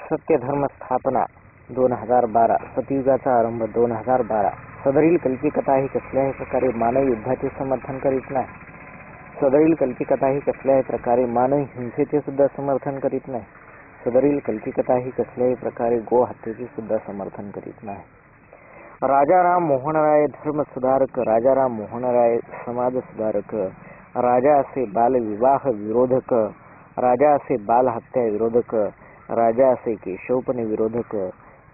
सत्य धर्म स्थापना 2012, सतयुगाचा आरंभ 2012. सदरील कल्पिकथा ही कसल्याही प्रकारे मानव युद्धाचे समर्थन करीत नाही. सदरील कल्पिकथा ही कसल्याही प्रकारे मानव हिंसेचे सुद्धा समर्थन करीत नाही. सदरील कल्पिकथा ही कसल्याही प्रकारे गो हत्येचे सुद्धा समर्थन करीत नाही. राजाराम मोहन राय धर्म सुधारक, राजाराम मोहन राय समाज सुधारक, राजा असे बालविवाह विरोधक, राजा असे बालहत्या विरोधक, राजा असे केशवपणे विरोधक,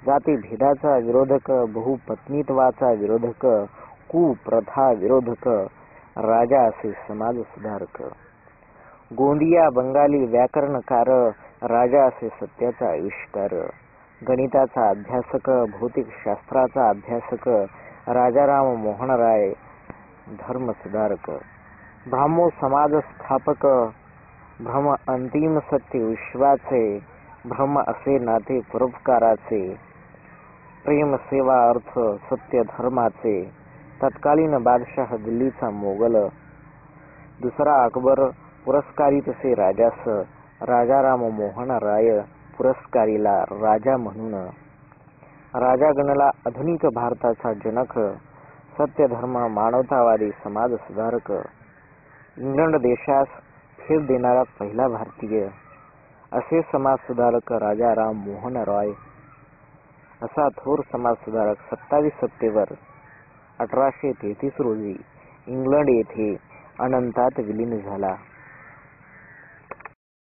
जाती भेदाचा विरोधक, बहुपत्नीत्वाचा विरोधक, कुप्रथा विरोधक, राजा असे समाज सुधारक, गोंदिया बंगाली व्याकरणकार, राजा असे सत्याचा आविष्कार, गणिताचा अभ्यासक, भौतिक शास्त्राचा अभ्यासक, राजाराम मोहन राय धर्म सुधारक, ब्राह्मो समाज स्थापक, ब्रह्म अंतिम सत्य विश्वाचे, ब्रह्म असे नाते परोपकाराचे, प्रेम सेवा अर्थ सत्य धर्माचे, तत्कालीन बादशाह दिल्लीचा मोगल, दुसरा अकबर पुरस्कारित से राजास, राजाराम मोहन राय पुरस्कारीला राजा म्हणून, राजा गणला आधुनिक भारताचा जनक, सत्य धर्म मानवतावादी समाज सुधारक, इंग्लंड देशास भेट देणारा पहिला भारतीय, असे समाज सुधारक राजाराम मोहन रॉय. असा थोर समाज सुधारक 27 सप्टेंबर 1833 रोजी इंग्लंड येथे अनंतात विलीन झाला.